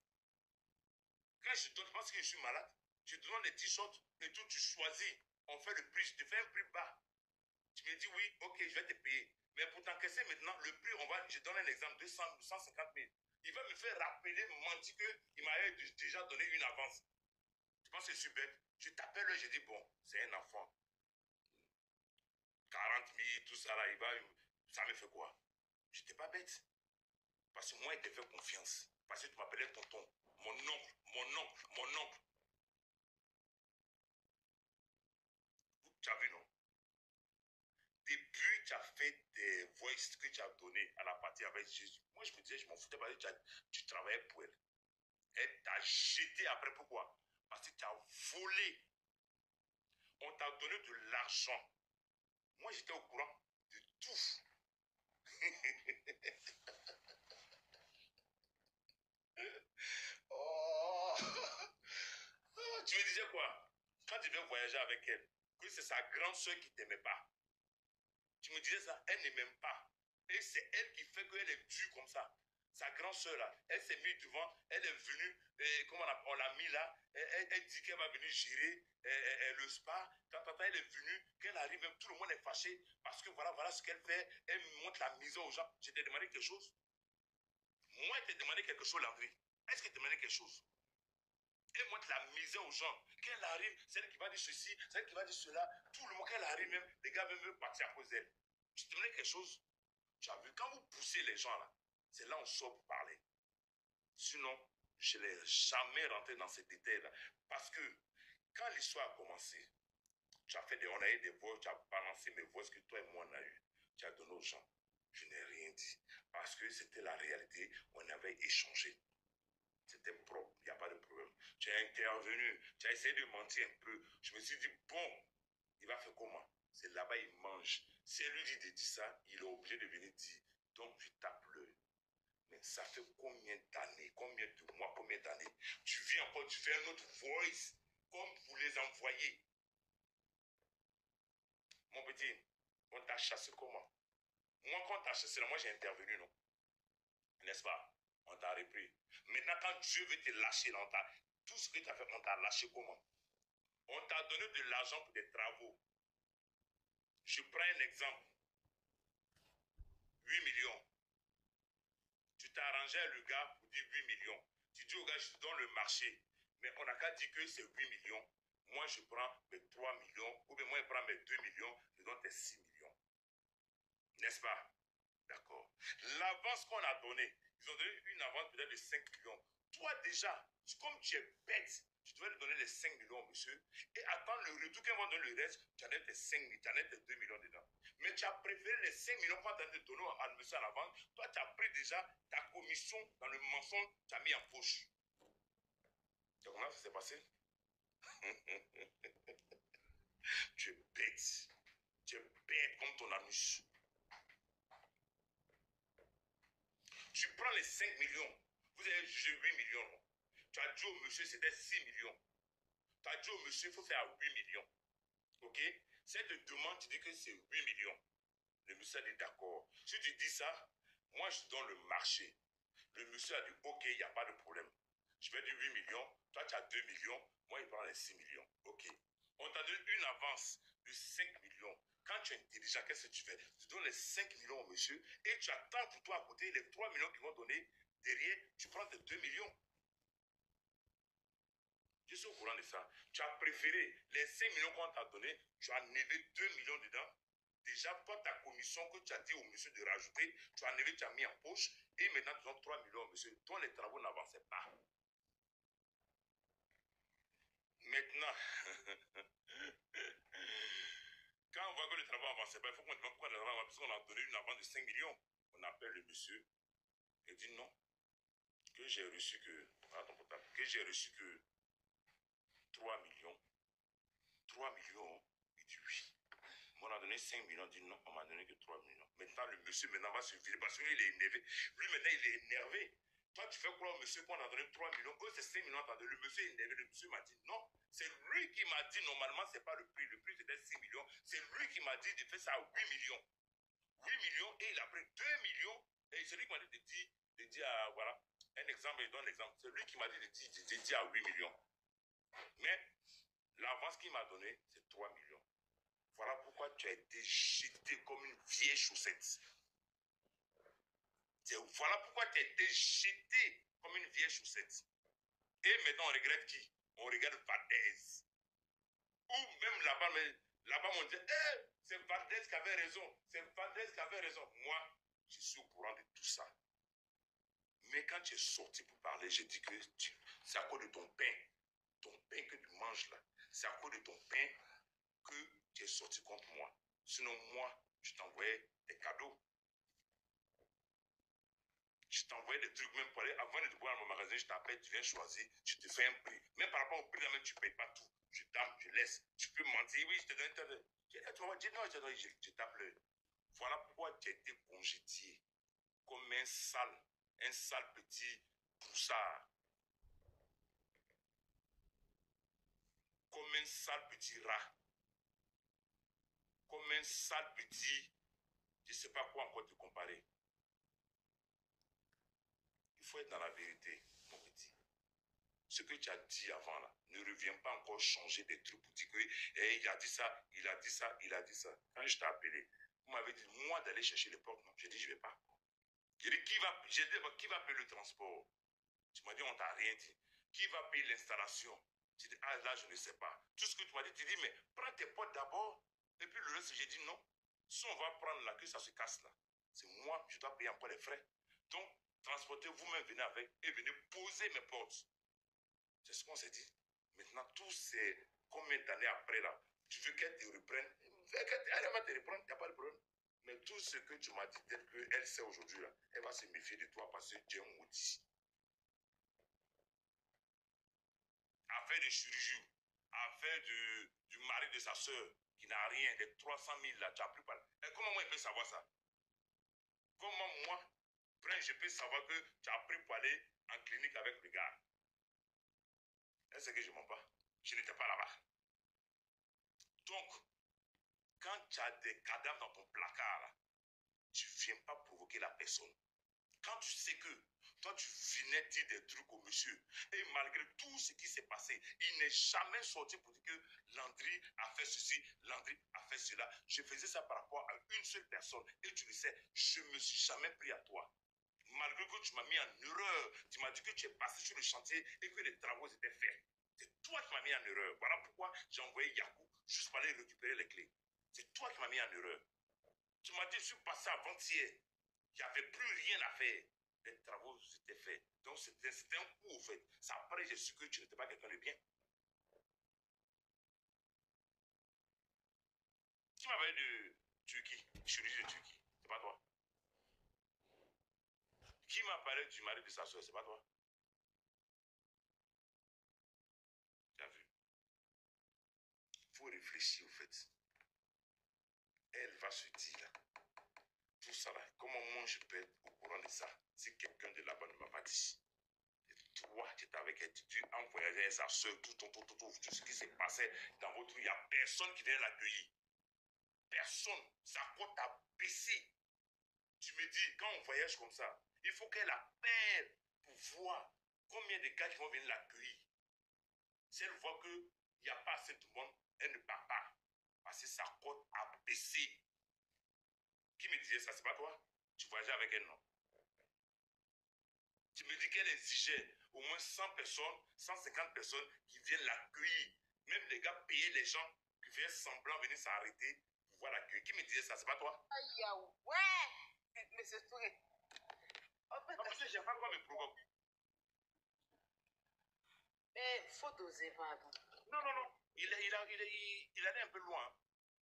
Quand je donne, parce que je suis malade, je te donne des t-shirts et tout, tu choisis. On fait le prix, je te fais un prix bas. Tu me dis oui, ok, je vais te payer. Mais pour t'encaisser maintenant, le prix, je donne un exemple, 200, 250 000. Il va me faire rappeler, me mentir qu'il m'avait déjà donné une avance. Tu penses que je suis bête? Je t'appelle, je dis, bon, c'est un enfant. 40 000, tout ça là, ça me fait quoi? Je n'étais pas bête. Parce que moi, il te fait confiance. Parce que tu m'appelais tonton. Mon oncle, mon oncle, mon oncle. Tu as vu, non? Depuis, tu as fait des voices que tu as données à la partie avec Jésus. Moi, je me disais, je m'en foutais parce que tu travaillais pour elle. Elle t'a jeté après. Pourquoi? Parce que tu as volé. On t'a donné de l'argent. Moi, j'étais au courant de tout. Oh. Tu me disais quoi? Quand tu viens voyager avec elle, que c'est sa grande soeur qui ne t'aimait pas. Tu me disais ça, elle ne m'aime pas. Et c'est elle qui fait qu'elle est dure comme ça. Sa grande soeur là, elle s'est mise devant, elle est venue, comment on l'a mis là, elle dit qu'elle va venir gérer le spa. Quand elle est venue, qu'elle arrive, même tout le monde est fâché parce que voilà ce qu'elle fait, elle montre la misère aux gens. Je t'ai demandé quelque chose? Moi, je t'ai demandé quelque chose, Landry. Est-ce que tu t'ai demandé quelque chose? Elle montre la misère aux gens. Qu'elle arrive, c'est elle qui va dire ceci, c'est elle qui va dire cela. Tout le monde, qu'elle arrive même, les gars même veulent partir à cause d'elle. Je te demandais quelque chose. Tu as vu, quand vous poussez les gens là, c'est là où on sort pour parler. Sinon, je n'ai jamais rentré dans ces détails-là. Parce que quand l'histoire a commencé, on a eu des voix, tu as balancé mes voix que toi et moi on a eu. Tu as donné aux gens. Je n'ai rien dit. Parce que c'était la réalité, on avait échangé. C'était propre, il n'y a pas de problème. Tu as intervenu, tu as essayé de mentir un peu. Je me suis dit, bon, il va faire comment? C'est là-bas, il mange. Si elle lui dit de dire ça, il est obligé de venir dire. Donc, tu tapes l'œil. Mais ça fait combien d'années, combien de mois, combien d'années? Tu viens encore, tu fais un autre voice, comme vous les envoyez. Mon petit, on t'a chassé comment? Moi, quand on t'a chassé, moi j'ai intervenu, non? N'est-ce pas? On t'a repris. Maintenant, quand Dieu veut te lâcher, là, tout ce que tu as fait, on t'a lâché comment? On t'a donné de l'argent pour des travaux. Je prends un exemple. 8 millions. Tu t'es arrangé avec le gars pour dire 8 millions. Tu dis au gars, je te donne le marché. Mais on n'a qu'à dire que c'est 8 millions. Moi, je prends mes 3 millions. Ou bien moi, je prends mes 2 millions. Je donne tes 6 millions. N'est-ce pas? D'accord. L'avance qu'on a donnée, ils ont donné une avance peut-être de 5 millions. Toi, déjà, comme tu es bête, tu devais lui donner les 5 millions, monsieur, et attendre le retour qu'ils vont donner le reste, tu en as tes 5 millions, tu en as tes 2 millions dedans. Mais tu as préféré les 5 millions qu'on t'a donné à monsieur à l'avance. Toi, tu as pris déjà ta commission dans le mensonge, tu as mis en poche. C'est comment ça s'est passé? Tu es bête. Tu es bête comme ton anus. Tu prends les 5 millions. Vous avez jugé 8 millions. Tu as dit au monsieur c'était 6 millions. Tu as dit au monsieur il faut faire 8 millions. Ok? Cette demande, tu dis que c'est 8 millions. Le monsieur a dit d'accord. Si tu dis ça, moi je donne le marché. Le monsieur a dit ok, il n'y a pas de problème. Je vais dire 8 millions, toi tu as 2 millions, moi il prend les 6 millions. Ok. On t'a donné une avance de 5 millions. Quand tu es intelligent, qu'est-ce que tu fais? Tu donnes les 5 millions au monsieur et tu attends pour toi à côté les 3 millions qu'ils vont donner. Derrière, tu prends tes 2 millions. Je suis au courant de ça. Tu as préféré les 5 millions qu'on t'a donné, tu as enlevé 2 millions dedans. Déjà, toi, ta commission que tu as dit au monsieur de rajouter, tu as enlevé, tu as mis en poche, et maintenant tu donnes 3 millions au monsieur, dont les travaux n'avançaient pas. Maintenant, quand on voit que les travaux n'avançaient pas, il faut qu'on demande pourquoi les travaux avancent, parce qu'on a donné une avance de 5 millions. On appelle le monsieur et dit non, que j'ai reçu que, voilà ton portable, que j'ai reçu que 3 millions. 3 millions, il dit oui. On a donné 5 millions, il dit non, on m'a donné que 3 millions. Maintenant, le monsieur maintenant va se virer parce qu'il est énervé. Lui, maintenant, il est énervé. Toi, tu fais croire au monsieur qu'on a donné 3 millions. Eux, c'est 5 millions. Le monsieur est énervé. Le monsieur m'a dit non. C'est lui qui m'a dit normalement, c'est pas le prix. Le prix, c'était 6 millions. C'est lui qui m'a dit de faire ça à 8 millions. 8 millions et il a pris 2 millions. Et c'est lui qui m'a dit de dire à, voilà, un exemple, il donne l'exemple. C'est lui qui m'a dit de dire à 8 millions. Mais l'avance qu'il m'a donné, c'est 3 millions. Voilà pourquoi tu as été jeté comme une vieille chaussette. Voilà pourquoi tu as été jeté comme une vieille chaussette. Et maintenant, on regrette qui? On regrette Valdez. Ou même là-bas, on dit, hey, c'est Valdez qui avait raison. C'est Valdez qui avait raison. Moi, je suis au courant de tout ça. Mais quand tu es sorti pour parler, j'ai dit que c'est à cause de ton pain. Ton pain que tu manges là. C'est à cause de ton pain que tu es sorti contre moi. Sinon, moi, je t'envoyais des cadeaux. Je t'envoyais des trucs même pour aller, avant de te voir dans mon magasin, je t'appelle, tu viens choisir, je te fais un prix. Même par rapport au prix, même tu ne payes pas tout. Je tape, je laisse. Tu peux mentir, oui, je te donne tel. Tu vas dire non, je tape le. Voilà pourquoi tu as été congédié comme un sale petit poussard. Comme un sale petit rat. Comme un sale petit, je ne sais pas quoi encore te comparer. Il faut être dans la vérité, mon petit. Ce que tu as dit avant là, ne reviens pas encore changer des trucs pour dire que il a dit ça, il a dit ça, il a dit ça. Quand je t'ai appelé, vous m'avez dit, moi d'aller chercher les portes, non. J'ai dit, je ne vais pas. J'ai dit, qui va payer le transport? Tu m'as dit, on t'a rien dit. Qui va payer l'installation? J'ai dit, ah là, je ne sais pas. Tout ce que tu m'as dit, tu dis, mais prends tes portes d'abord. Et puis le reste, j'ai dit non. Si on va prendre là, que ça se casse là, c'est moi, je dois payer encore les frais. Donc, transportez vous-même, venez avec et venez poser mes portes. C'est ce qu'on s'est dit. Maintenant, tous ces combien d'années après là, tu veux qu'elle te reprenne. Elle va te reprendre, il n'y a pas de problème. Mais tout ce que tu m'as dit, peut-être qu'elle sait aujourd'hui là, elle va se méfier de toi parce que tu es un maudit. Affaire de chirurgie, affaire du mari de sa soeur qui n'a rien, des 300 000 là, tu as plus parlé. Et comment moi je peux savoir ça? Comment moi, je peux savoir que tu as pris pour aller en clinique avec le gars? Est-ce que je mens pas? Je n'étais pas là-bas. Donc, quand tu as des cadavres dans ton placard, là, tu ne viens pas provoquer la personne. Quand tu sais que toi, tu venais dire des trucs au monsieur, et malgré tout ce qui s'est passé, il n'est jamais sorti pour dire que Landry a fait ceci, Landry a fait cela. Je faisais ça par rapport à une seule personne, et tu le sais, je ne me suis jamais pris à toi. Malgré que tu m'as mis en erreur, tu m'as dit que tu es passé sur le chantier et que les travaux étaient faits. C'est toi qui m'as mis en erreur. Voilà pourquoi j'ai envoyé Yakou juste pour aller récupérer les clés. C'est toi qui m'as mis en erreur. Tu m'as dit, je suis passé avant-hier. Il n'y avait plus rien à faire. Les travaux étaient faits. Donc c'était un coup au fait. C'est après j'ai su que tu n'étais pas quelqu'un de bien. Qui m'a parlé de Turquie, chirurgie de Turquie? C'est pas toi. Qui m'a parlé du mari de sa soeur? C'est pas toi. réfléchir au fait. Elle va se dire, tout ça là, comment moi je peux être au courant de ça si quelqu'un de là-bas ne m'a pas dit. Et toi, tu étais avec elle, tu envoyais avec sa soeur, tout ce qui s'est passé dans votre vie, il n'y a personne qui vient l'accueillir. Personne. Sa cote a baissé. Tu me dis, quand on voyage comme ça, il faut qu'elle appelle pour voir combien de gars qui vont venir l'accueillir. Si elle voit qu'il n'y a pas assez de monde, elle ne part pas. Parce que sa cote a baissé. Qui me disait ça, c'est pas toi? Tu voyageais avec elle, non? Tu me dis qu'elle exigeait au moins 100 personnes, 150 personnes qui viennent l'accueillir. Même les gars payer les gens qui viennent semblant venir s'arrêter pour voir l'accueil. Qui me disait ça, c'est pas toi? Aïe, ouais! Mais c'est tout. Non, parce que j'ai pas quoi me provoquer. Mais faut doser, pardon. Non. Il allait un peu loin.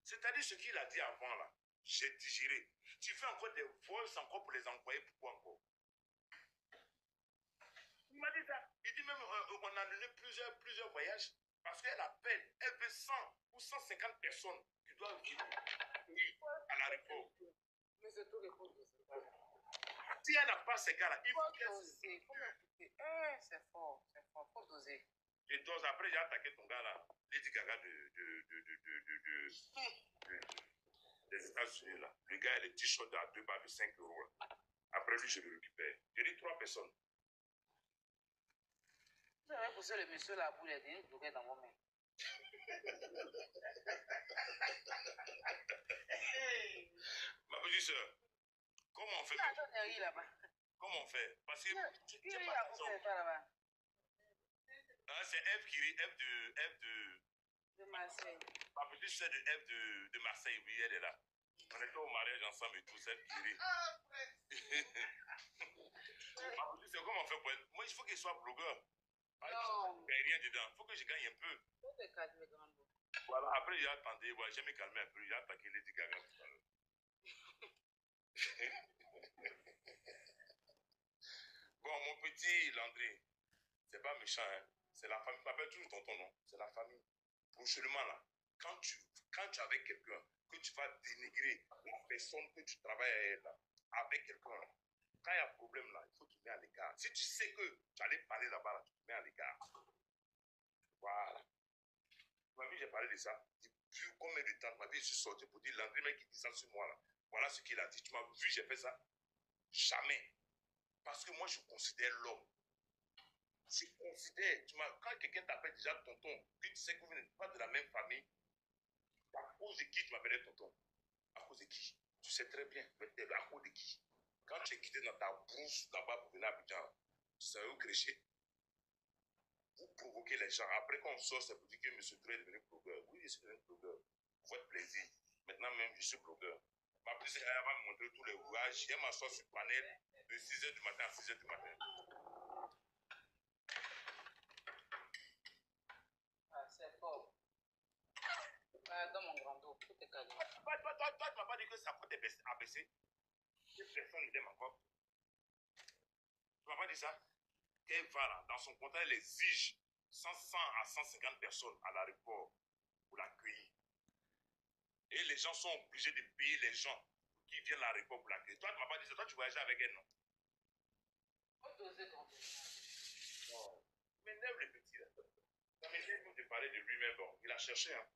C'est-à-dire ce qu'il a dit avant là. J'ai digéré. Tu fais encore des voices encore pour les envoyer. Pourquoi encore? Il m'a dit ça. Il dit même on a annulé plusieurs voyages parce qu'elle appelle. Elle veut 100 ou 150 personnes qui doivent venir à l'aéroport. Mais c'est tout, il faut doser. Si elle n'a pas ces gars-là, il faut qu'elle doser. Il faut m'écouter. C'est fort. Faut doser. Je dose. Après, j'ai attaqué ton gars là. Lady Gaga des États-Unis là. Le gars, il est t-shirt à 2 balles de 5 euros. Là. Après lui, je le récupère. J'ai dit 3 personnes. Vous avez poussé le monsieur la boule, il est bloqué dans vos mains. Ma petite soeur, comment on fait? Comment on fait? Parce que qui a poussé ça là-bas? C'est F qui rit, F de Marseille. Ma petite soeur de F de Marseille, oui, elle est là. On était au mariage ensemble et tout, celle qui rit. Ma petite soeur, comment on fait pour être? Moi, il faut qu'il soit blogueur. Non. Il n'y a rien dedans. Il faut que je gagne un peu. Faut te calmer, grand beau. Voilà, après, j'ai attendu, voilà, j'ai me calmer un peu, j'ai attaqué Lady Gaga tout à l'heure. Bon, mon petit Landry, c'est pas méchant, hein. C'est la famille. M'appelle toujours tonton, non? C'est la famille. Prochainement, là, quand tu es avec quelqu'un, que tu vas dénigrer la personne que tu travailles à elle, là, avec quelqu'un, quand il y a un problème, là, il faut te mettre à l'écart. Si tu sais que tu allais parler là-bas, là, tu te mets à l'écart. Voilà. Ma vie, j'ai parlé de ça. Depuis combien de temps, ma vie, je suis sorti pour dire Landry, mec, qui dit ça sur moi, là. Voilà ce qu'il a dit. Tu m'as vu, j'ai fait ça? Jamais. Parce que moi, je considère l'homme. Je considère, quand quelqu'un t'appelle déjà tonton, que tu sais que vous n'êtes pas de la même famille, à cause de qui tu m'appelais tonton? À cause de qui? Tu sais très bien, mais à cause de qui? Quand tu es quitté dans ta brousse là-bas pour venir à Abidjan, tu savais où crécher? Vous provoquez les gens. Après, quand on sort, c'est pour dire que M. Touré est devenu blogueur. Oui, je suis devenu blogueur. Pour votre plaisir. Maintenant même, je suis blogueur. Ma plus, elle va me montrer tous les rouages. Elle m'assoit sur le panel de 6h du matin à 6h du matin. Ah, c'est fort. Dans mon grand dos, tout est calme. Toi, tu m'as pas dit que sa cote est abaissée. Que personne ne t'aime encore. Tu m'as pas dit ça? Qu'elle va là, dans son contrat, elle exige 100 à 150 personnes à l'aéroport pour l'accueillir. Et les gens sont obligés de payer les gens qui viennent à l'aéroport pour l'accueillir. Toi, tu m'as pas dit ça. Toi, tu voyageais avec elle, non? Faut doser ton dos. Non. Mais n'aime le petit là. Ça m'énerve de parler de lui-même. Bon, il a cherché, hein.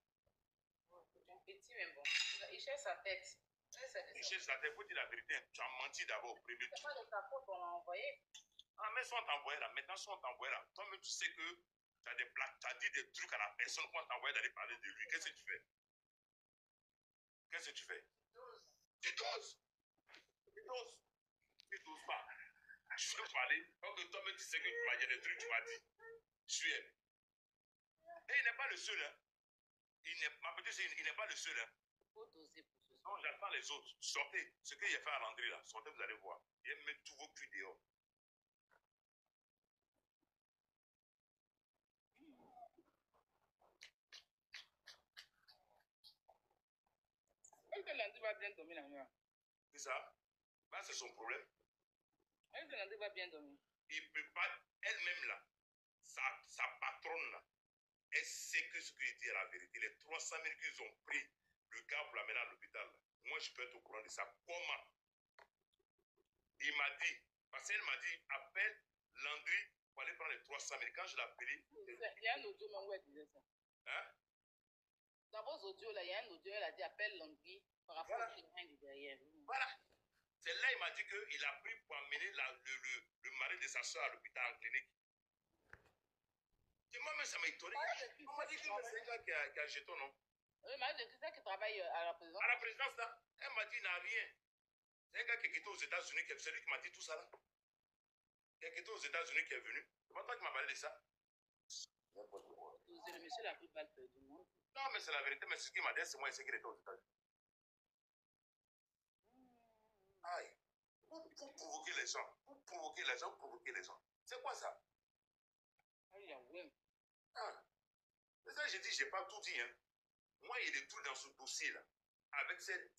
Un petit, mais bon. Il cherche sa tête. Il cherche sa tête. Faut dire la vérité. Tu as menti d'abord au premier tour. C'est pas de ta faute, on l'a envoyé. Ah, mais si on t'envoie là, maintenant si on t'envoie là, toi-même tu sais que tu as des blagues, tu as dit des trucs à la personne quand on t'envoie d'aller parler de lui. Qu'est-ce que tu fais? Qu'est-ce que tu fais? Tu doses. Tu doses. Tu doses pas. Je veux parler. Donc toi-même tu sais que tu m'as dit des trucs, tu m'as dit. Je suis elle. Et il n'est pas le seul, hein. Ma petite soeur, il n'est pas le seul, hein. Il faut doser pour ce soir. Non, j'attends les autres. Sortez. Ce qu'il a fait à Landry là, sortez, vous allez voir. Il met tous vos culs dehors. Est-ce que Landry va bien dormir la nuit? C'est ça? Là, c'est son problème. Est-ce que Landry va bien dormir? Il ne peut pas, elle-même là, sa patronne là, Est-ce que ce que je dis est la vérité? Les 300 000 qu'ils ont pris, le gars pour l'amener à l'hôpital, moi je peux être au courant de ça. Comment? Il m'a dit, parce qu'elle m'a dit, appelle Landry pour aller prendre les 300 000. Quand je l'ai appelé. Il y a un audio, mais où elle disait ça? Hein? Dans vos audios, là, il y a un audio, elle a dit appelle Landry par rapport Voilà. au terrain du derrière. Voilà. C'est là il m'a dit qu'il a pris pour amener le mari de sa soeur à l'hôpital en clinique. Et moi-même, ça m'a étonné. On m'a dit que c'est un gars qui a jeton, non? Oui, mais c'est ça qui travaille à la présidence. À la présidence, là, elle m'a dit qu'il n'a rien. C'est un gars qui est quitté aux États-Unis, c'est lui qui m'a dit tout ça là. Qui est quitté aux États-Unis, qui est venu. C'est pas toi qui m'as parlé de ça. C'est le monsieur la plus balle du monde. Non, mais c'est la vérité, mais c'est ce qu'il m'a dit, c'est moi ici qui était aux États-Unis. Aïe. Pour provoquer les gens. Pour provoquer les gens, provoquer les gens. C'est quoi ça? Aïe, oui. Ah. C'est ça que j'ai dit, j'ai pas tout dit, hein. Moi, il y a des trucs dans ce dossier-là. Avec cette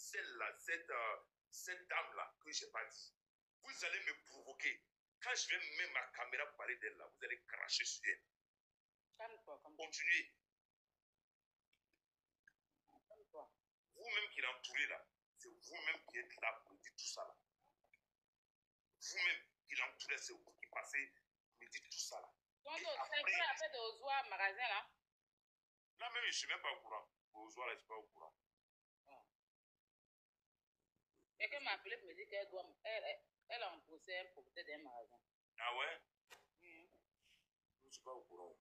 dame-là que j'ai pas dit. Vous allez me provoquer. Quand je vais mettre ma caméra pour parler d'elle là, vous allez cracher sur elle. Calme-toi, Continuez. Calme-toi. Vous-même qui l'entourez là, c'est vous-même qui êtes là pour dire tout ça là. Vous-même qui l'entourez, c'est vous qui passez, pour me dire tout ça là. Donc, c'est vrai, après de Ozoa magasin là. Là même, je ne suis même pas au courant. Ozoa là, je ne suis pas au courant. Quelqu'un m'a appelé pour me dire qu'elle doit. Elle a un procès, un propriétaire d'un magasin. Ah ouais? Je ne suis pas au courant.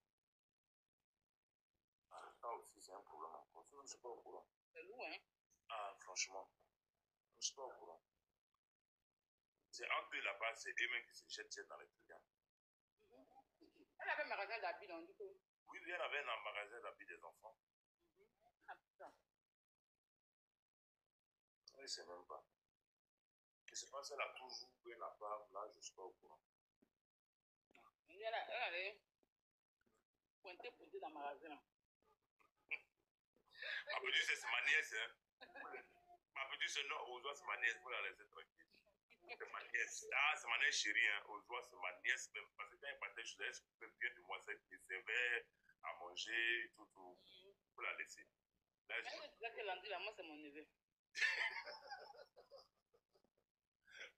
Ah, ça aussi, c'est un problème encore. Je ne suis pas au courant. C'est lourd, hein? Ah, franchement, je ne suis pas au courant. C'est entre eux là-bas, c'est eux-mêmes qui se jettent dans les trucs. Hein. Elle avait un magasin d'habits, on dit que. Oui, elle avait un magasin d'habits des enfants. Ah, putain. Je ne sais même pas. Je ne sais pas si elle a toujours eu un appart, là, je ne suis pas au courant. Elle allait pointer dans le magasin. Là. Ma petite, c'est ma nièce, hein. Ma petite, c'est non, Ozoa, c'est ma nièce, pour la laisser tranquille. C'est ma nièce. Ah, c'est ma nièce chérie, hein. Ozoa, c'est ma nièce, même. Parce que quand elle partait, je laisse bien de moi, c'est qu'il servait à manger, tout, pour la laisser. Là, je disais que Landry, là, moi, c'est mon neveu.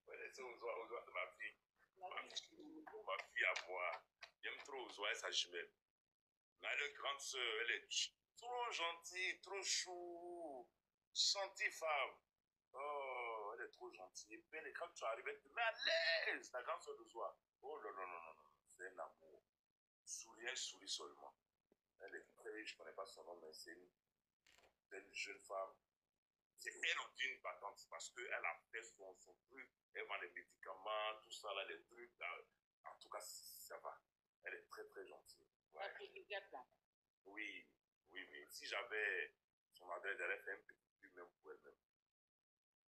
Ouais, laissez Ozoa, c'est ma fille. Ma fille à moi. J'aime trop Ozoa et sa jumelle. Là, elle est grande soeur, elle est trop gentille, trop chou. Gentille femme. Oh, elle est trop gentille. Et puis, quand tu arrives, elle te met à l'aise. Ta grande soeur d'Ozoa. Oh non, non, non, non, non. C'est un amour. Elle sourit seulement. Elle est très, je ne connais pas son nom, mais c'est une jeune femme. C'est elle aussi une battante parce qu'elle a fait son truc. Elle vend les médicaments, tout ça, là, les trucs. Là. En tout cas, ça va. Elle est très, très gentille. Ouais. Oui, oui, oui. Si j'avais son adresse, j'allais faire un petit truc même pour elle-même.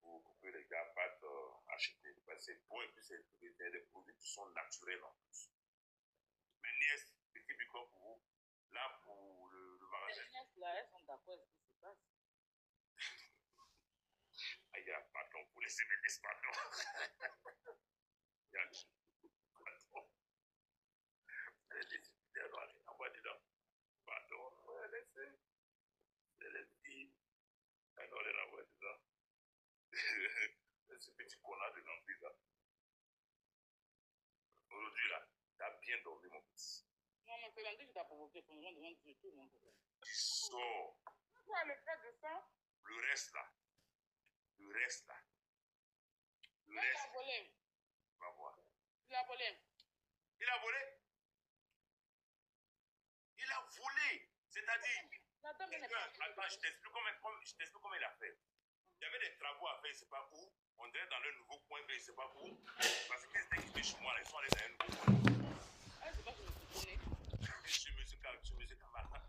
Pour que les gars partent acheter. C'est bon et puis c'est des produits qui sont naturels en plus. Mes nièces, petit bicot pour vous. Là, pour le magasin. Les nièces, là, elles sont d'accord avec ce qui se passe. Il y a pardon pour les CBD, pardon. Il y a pardon. Les envoie dedans. Pardon, laissez. Les filles. Alors, les envoie dedans. Ce petit connard de l'entrée là. Aujourd'hui là, t'as bien dormi mon petit. Non, mais c'est lundi que t'as provoqué. Pour le moment, devant du tout, mon copain. Tu sors. Pourquoi le fait de ça? Le reste là. Le reste là. Le Il reste. a volé. Va voir. Il a volé. Il a volé. Il a volé. C'est-à-dire. Attends, je t'explique comment il a fait. Il y avait des travaux à faire, je ne sais pas où. On dirait dans le nouveau coin, mais je ne sais pas où. Parce qu'ils étaient quittés chez moi, ils sont allés dans un nouveau coin. Ah, c'est pas que je me suis donné. Chez monsieur Kamara. Là,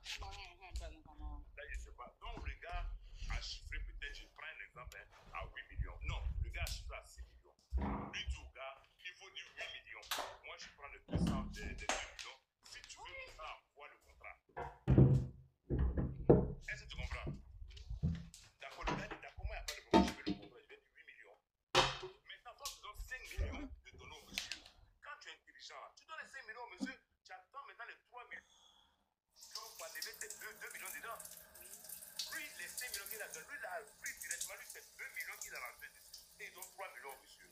je ne sais pas. Donc, le gars a chiffré, peut-être, je prends un exemple, hein, à 8 millions. Non, le gars a chiffré à 6 millions. Lui dit au gars, il faut dire 8 millions. Moi, je prends le 200 des 2 millions. Si tu veux, ça envoie le contrat. Est-ce que tu comprends? D'accord, le gars dit, d'accord, moi, il n'y a pas de problème, je vais le contrat, je vais dire 8 millions. Maintenant, toi, tu donnes 5 millions de donner au monsieur. Quand tu es intelligent, tu donnes les 5 millions au monsieur, tu attends maintenant les 3 millions pour enlever dedans. Lui, les 5 millions qu'il a donné, lui, il a pris directement, lui, c'est 2 millions qu'il a rentré dessus. Et ils donnent 3 millions, monsieur.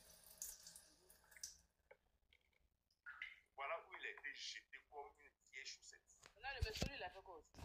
Voilà où il a été jeté comme une vieille chaussette. Là, le monsieur, il a fait quoi aussi?